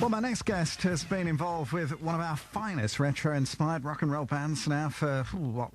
Well, my next guest has been involved with one of our finest retro-inspired rock and roll bands now for,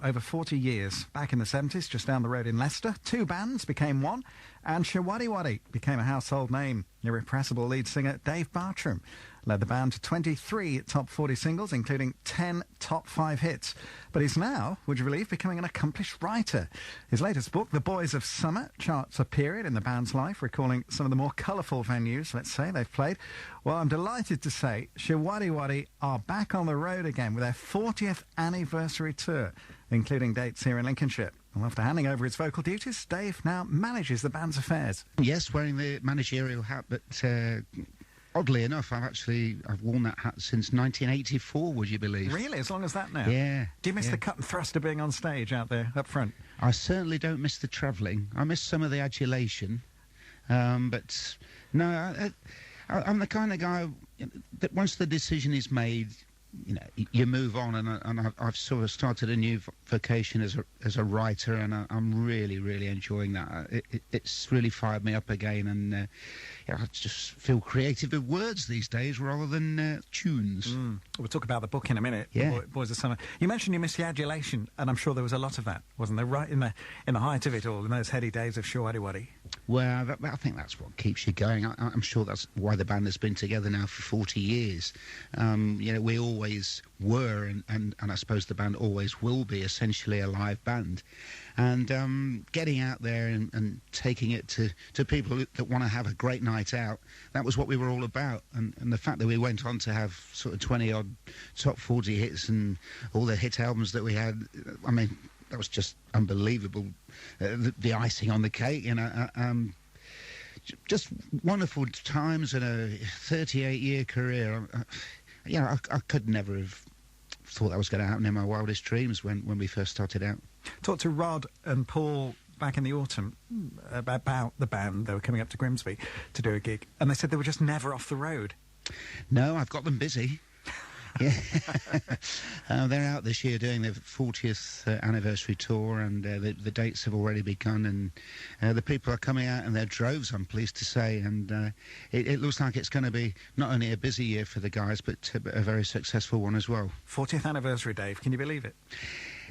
over 40 years. Back in the 70s, just down the road in Leicester, two bands became one, and Showaddywaddy became a household name. Irrepressible lead singer Dave Bartram led the band to 23 top 40 singles, including 10 top 5 hits. But he's now, would you believe, becoming an accomplished writer. His latest book, The Boys of Summer, charts a period in the band's life, recalling some of the more colourful venues, let's say, they've played. Well, I'm delighted to say Showaddywaddy are back on the road again with their 40th anniversary tour, including dates here in Lincolnshire. Well, after handing over his vocal duties, Dave now manages the band's affairs. Yes, wearing the managerial hat, but oddly enough, I've worn that hat since 1984, would you believe? Really? As long as that now? Yeah. Do you miss the cut and thrust of being on stage out there up front? I certainly don't miss the travelling. I miss some of the adulation. But no, I'm the kind of guy that once the decision is made, you move on, and I've sort of started a new vocation as a writer, and I'm really enjoying that. It's really fired me up again, and I just feel creative with words these days rather than tunes. We'll talk about the book in a minute. Yeah. Boys of Summer. You mentioned you missed the adulation, and I'm sure there was a lot of that, wasn't there? Right in the height of it all, in those heady days of Showaddywaddy. Well, I think that's what keeps you going. I'm sure that's why the band has been together now for 40 years. We always were, and I suppose the band always will be, essentially a live band. And getting out there and taking it to people that want to have a great night out, that was what we were all about. And the fact that we went on to have sort of 20-odd top 40 hits and all the hit albums that we had, I mean, that was just unbelievable. The icing on the cake, just wonderful times in a 38-year career. I could never have thought that was going to happen in my wildest dreams when we first started out. Talked to Rod and Paul back in the autumn about the band. They were coming up to Grimsby to do a gig, and they said they were just never off the road. No, I've got them busy. Yeah, they're out this year doing their 40th anniversary tour, and the dates have already begun, and the people are coming out in their droves, I'm pleased to say, and it looks like it's going to be not only a busy year for the guys, but a very successful one as well. 40th anniversary, Dave, can you believe it?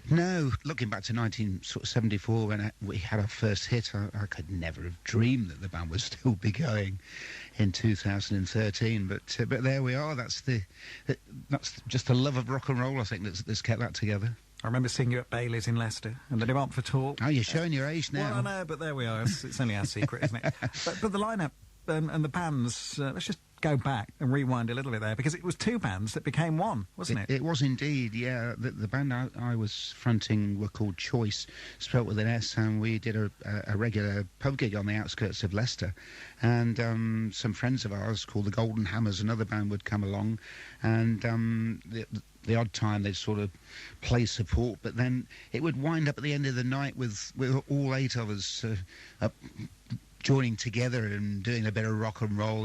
No, looking back to 1974 when we had our first hit, I could never have dreamed that the band would still be going in 2013. But there we are. That's just the love of rock and roll, I think, that's kept that together. I remember seeing you at Bailey's in Leicester, and the demand for tour. Oh, you're showing your age now. Well, I know, but there we are. It's only our secret, isn't it? But the lineup and the bands. Let's just go back and rewind a little bit there, because it was two bands that became one, wasn't it? It was indeed, yeah. The band I was fronting were called Choice, spelt with an S, and we did a regular pub gig on the outskirts of Leicester, and some friends of ours called the Golden Hammers, another band, would come along, and the odd time they'd sort of play support, but then it would wind up at the end of the night with all 8 of us joining together and doing a bit of rock and roll,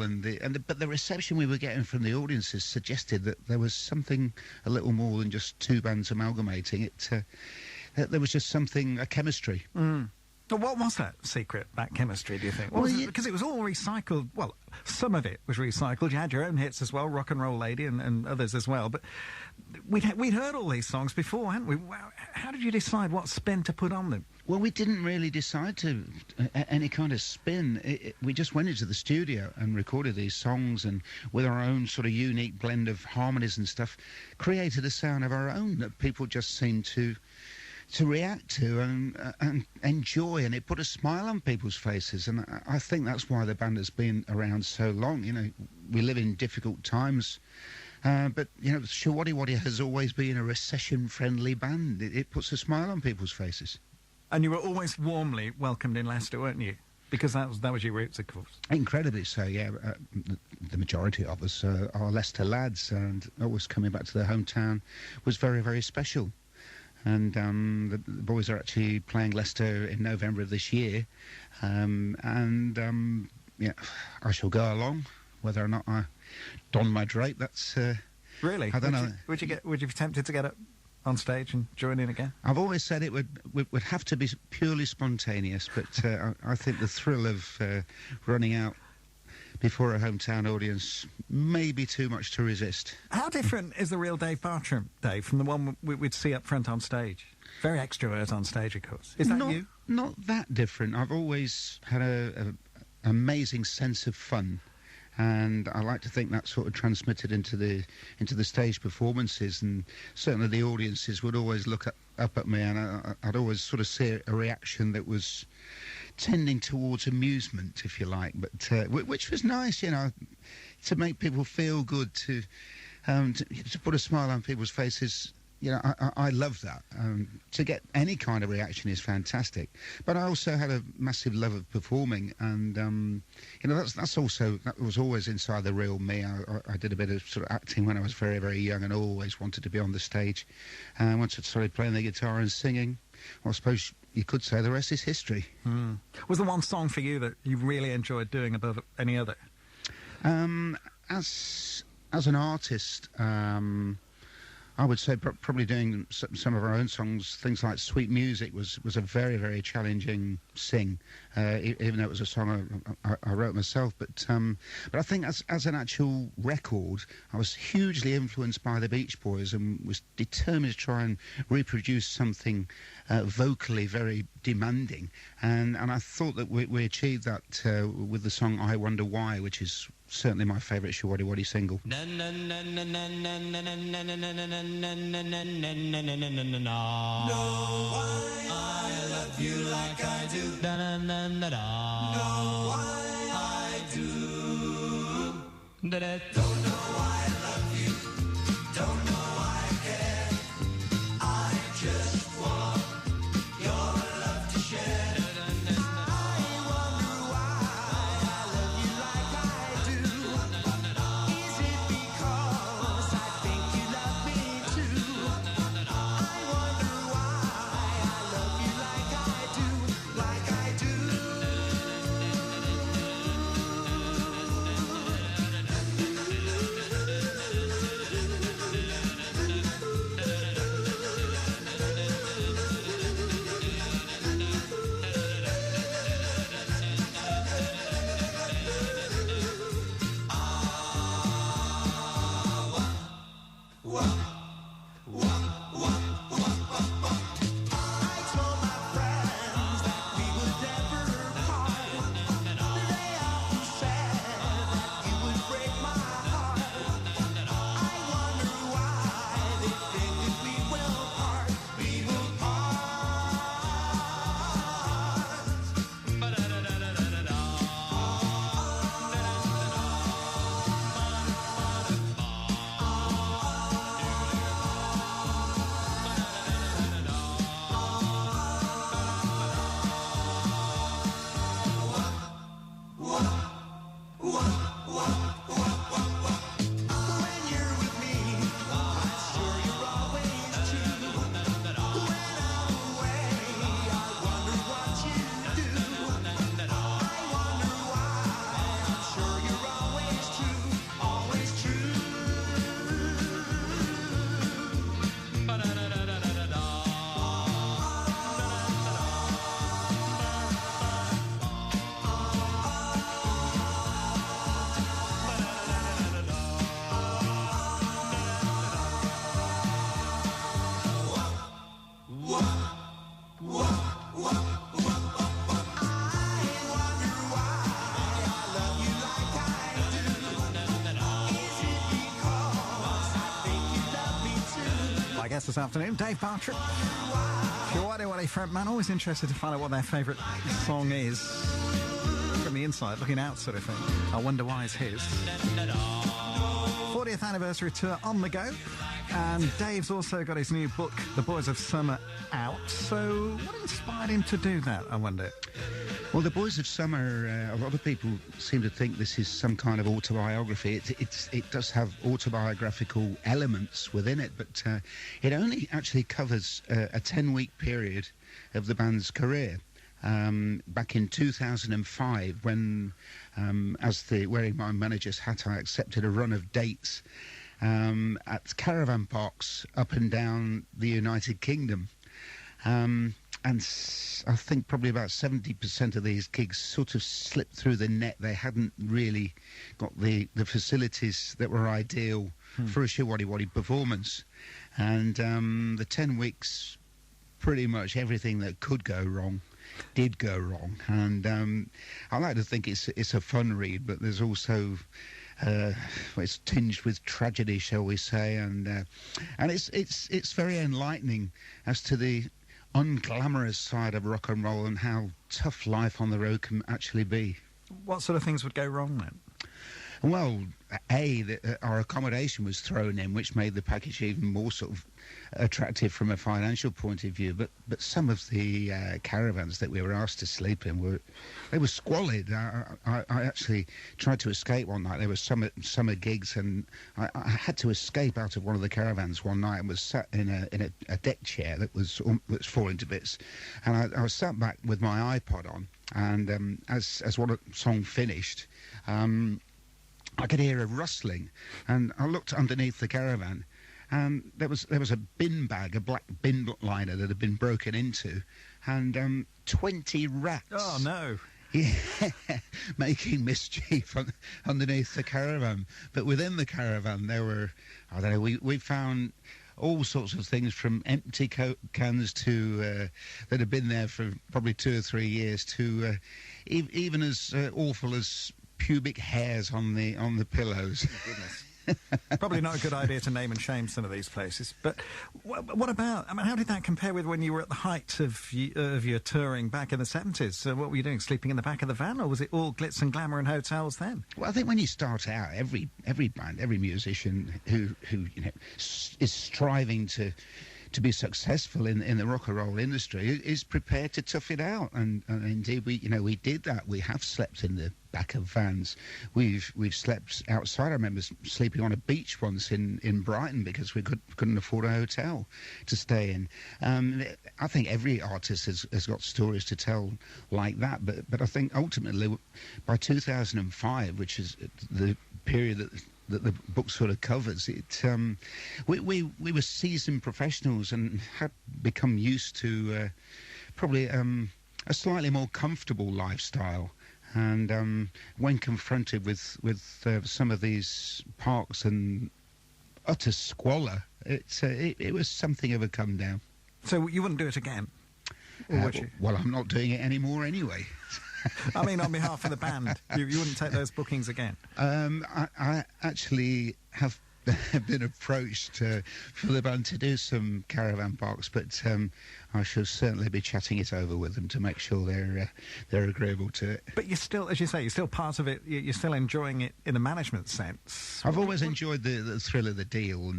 but the reception we were getting from the audiences suggested that there was something a little more than just two bands amalgamating. There was just something, a chemistry. But what was that secret, that chemistry, do you think? Because it was all recycled. Well, some of it was recycled. You had your own hits as well, Rock and Roll Lady and others as well. But we'd heard all these songs before, hadn't we? How did you decide what spin to put on them? Well, we didn't really decide to any kind of spin. We just went into the studio and recorded these songs, and with our own sort of unique blend of harmonies and stuff, created a sound of our own that people just seemed to react to and enjoy, and it put a smile on people's faces. And I think that's why the band has been around so long. We live in difficult times, but Showaddywaddy has always been a recession-friendly band. It puts a smile on people's faces. And you were always warmly welcomed in Leicester, weren't you? Because that was your roots, of course. Incredibly so, yeah. The majority of us are Leicester lads, and always coming back to their hometown was very, very special. And the boys are actually playing Leicester in November of this year, I shall go along, whether or not I don my drape. That's really. I don't know. Would you be tempted to get up on stage and join in again? I've always said it would have to be purely spontaneous, but I think the thrill of running out before a hometown audience may be too much to resist. How different is the real Dave Bartram, Dave, from the one we'd see up front on stage? Very extrovert on stage, of course. Is that you? Not that different. I've always had an amazing sense of fun, and I like to think that sort of transmitted into the stage performances, and certainly the audiences would always look up at me, and I'd always sort of see a reaction that was tending towards amusement, if you like, but which was nice, you know, to make people feel good, to put a smile on people's faces. You know, I love that. To get any kind of reaction is fantastic. But I also had a massive love of performing, and you know, that was always inside the real me. I did a bit of sort of acting when I was very, very young, and always wanted to be on the stage. And once I started playing the guitar and singing, well, I suppose you could say the rest is history. Was there one song for you that you really enjoyed doing above any other? As an artist, I would say probably doing some of our own songs. Things like Sweet Music was a very, very challenging sing, even though it was a song I wrote myself. But I think as an actual record, I was hugely influenced by the Beach Boys and was determined to try and reproduce something vocally very demanding. And I thought that we achieved that with the song I Wonder Why, which is certainly my favourite Showaddywaddy single. No, I love you like I do. No, I do. Don't know why I love you. Don't know why I care. I just want your love to share. This afternoon, Dave Bartram, Showaddywaddy frontman, always interested to find out what their favourite song is. From the inside, looking out sort of thing. I Wonder Why is his. 40th anniversary tour on the go, and Dave's also got his new book, The Boys of Summer, out. So what inspired him to do that, I wonder? Well, The Boys of Summer, a lot of people seem to think this is some kind of autobiography. It does have autobiographical elements within it, but it only actually covers a 10-week period of the band's career. Back in 2005, when, wearing my manager's hat, I accepted a run of dates at caravan parks up and down the United Kingdom. I think probably about 70% of these gigs sort of slipped through the net. They hadn't really got the facilities that were ideal for a Showaddywaddy performance. And the 10 weeks, pretty much everything that could go wrong did go wrong. And I like to think it's a fun read, but there's also... it's tinged with tragedy, shall we say, and it's very enlightening as to the unglamorous side of rock and roll and how tough life on the road can actually be. What sort of things would go wrong then? Well, our accommodation was thrown in, which made the package even more sort of attractive from a financial point of view. But some of the caravans that we were asked to sleep in were squalid. I actually tried to escape one night. There were summer gigs, and I had to escape out of one of the caravans one night and was sat in a deck chair that was falling to bits. And I was sat back with my iPod on, and as one song finished. I could hear a rustling, and I looked underneath the caravan, and there was a bin bag, a black bin liner that had been broken into, and 20 rats. Oh no! Yeah, making mischief underneath the caravan. But within the caravan, there were, I don't know, we found all sorts of things from empty cans to that had been there for probably 2 or 3 years to even as awful as pubic hairs on the pillows. Oh, goodness. Probably not a good idea to name and shame some of these places. But what about, I mean, how did that compare with when you were at the height of your touring back in the 70s? What were you doing, sleeping in the back of the van, or was it all glitz and glamour and hotels then? Well, I think when you start out, every band, every musician who is striving to be successful in the rock and roll industry is prepared to tough it out, and indeed we did that. We have slept in the back of vans. We've slept outside. I remember sleeping on a beach once in Brighton because we couldn't afford a hotel to stay in. I think every artist has got stories to tell like that, but I think ultimately by 2005, which is the period that the book sort of covers, we were seasoned professionals and had become used to probably a slightly more comfortable lifestyle. And when confronted with some of these parks and utter squalor, it was something of a come down. So you wouldn't do it again? Or would you? Well, I'm not doing it anymore anyway. I mean, on behalf of the band, you wouldn't take those bookings again? I actually have been approached for the band to do some caravan parks, but I shall certainly be chatting it over with them to make sure they're agreeable to it. But you're still, as you say, you're still part of it. You're still enjoying it in a management sense. I've always enjoyed the thrill of the deal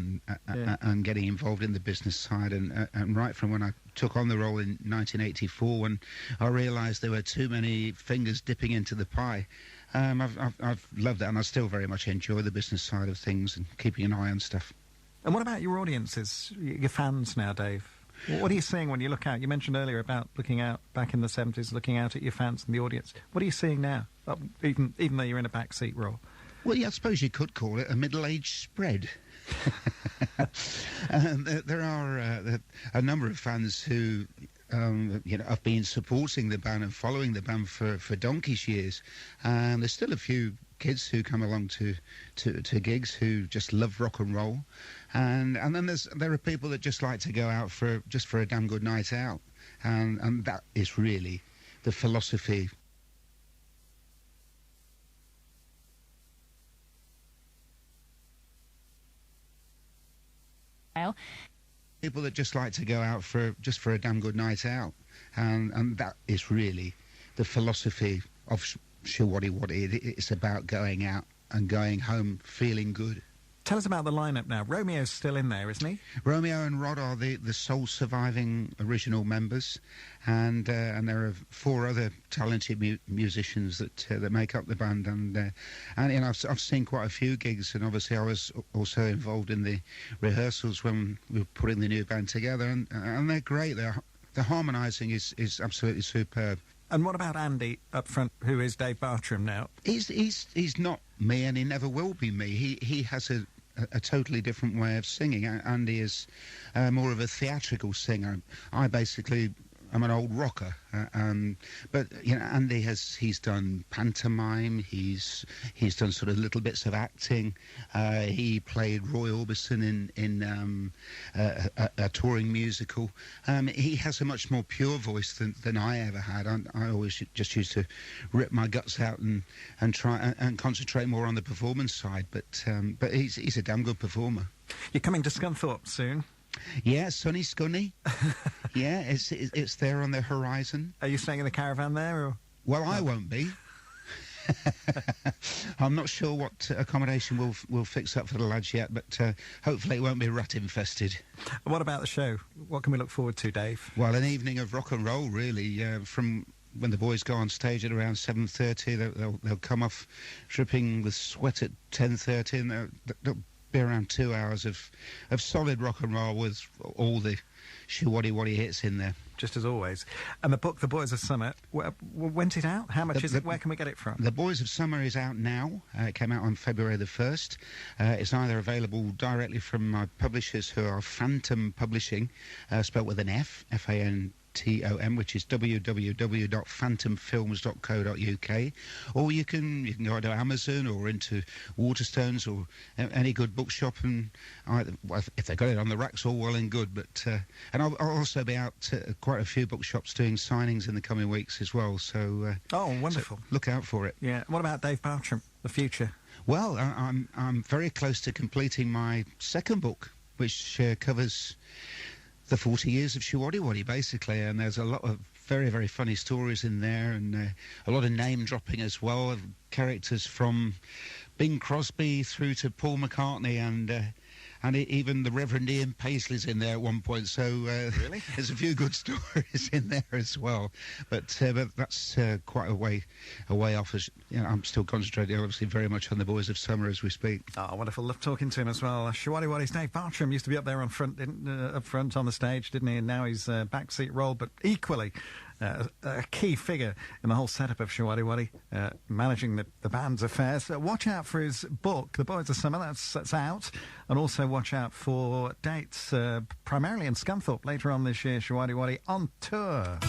and getting involved in the business side, and right from when I took on the role in 1984, when I realised there were too many fingers dipping into the pie. I've loved that, and I still very much enjoy the business side of things and keeping an eye on stuff. And what about your audiences, your fans now, Dave? What are you seeing when you look out? You mentioned earlier about looking out back in the 70s, looking out at your fans and the audience. What are you seeing now, even though you're in a backseat role? Well, yeah, I suppose you could call it a middle-aged spread. There are a number of fans who... I've been supporting the band and following the band for donkey's years, and there's still a few kids who come along to gigs who just love rock and roll, and then there are people that just like to go out for a damn good night out, and that is really the philosophy. People that just like to go out for a damn good night out, and that is really the philosophy of Showaddywaddy. It's about going out and going home feeling good. Tell us about the lineup now. Romeo's still in there, isn't he? Romeo and Rod are the sole surviving original members, and there are 4 other talented musicians that make up the band. And I've seen quite a few gigs, and obviously I was also involved in the rehearsals when we were putting the new band together, and they're great. The harmonising is absolutely superb. And what about Andy up front, who is Dave Bartram now? He's not me, and he never will be me. He has a totally different way of singing. Andy is more of a theatrical singer. I basically I'm an old rocker, but you know, Andy he's done pantomime. He's done sort of little bits of acting. He played Roy Orbison in a touring musical. He has a much more pure voice than I ever had. I always just used to rip my guts out and try and concentrate more on the performance side. But he's a damn good performer. You're coming to Scunthorpe soon. Yeah, sunny Scunny. Yeah, it's there on the horizon. Are you staying in the caravan there? Or? Well, I won't be. I'm not sure what accommodation we'll fix up for the lads yet, but hopefully it won't be rat infested. What about the show? What can we look forward to, Dave? Well, an evening of rock and roll, really. From when the boys go on stage at around 7:30, they'll come off dripping with sweat at 10:30, and they'll be around 2 hours of solid rock and roll with all the Showaddywaddy hits in there. Just as always. And the book, The Boys of Summer, when's it out? How much is it? Where can we get it from? The Boys of Summer is out now. It came out on February the 1st. It's either available directly from my publishers, who are Phantom Publishing, spelt with an F, F-A-N-T-O-M, which is www.phantomfilms.co.uk, or you can go to Amazon or into Waterstones or any good bookshop, and if they got it on the racks, all well and good. But and I'll also be out to quite a few bookshops doing signings in the coming weeks as well. So oh, wonderful! So look out for it. Yeah. What about Dave Bartram, the future? Well, I'm very close to completing my second book, which covers the 40 years of Showaddywaddy, basically, and there's a lot of very, very funny stories in there, and a lot of name dropping as well, of characters from Bing Crosby through to Paul McCartney, and even the Reverend Ian Paisley's in there at one point. So really, there's a few good stories in there as well. But that's quite a way off. As you know, I'm still concentrating, obviously, very much on the Boys of Summer as we speak. Oh, wonderful! Love talking to him as well. Showaddywaddy's Dave Bartram used to be up there up front on the stage, didn't he? And now he's backseat role, but equally a key figure in the whole setup of Showaddywaddy, managing the band's affairs. Watch out for his book, The Boys of Summer. That's out, and also watch out for dates primarily in Scunthorpe later on this year. Showaddywaddy on tour.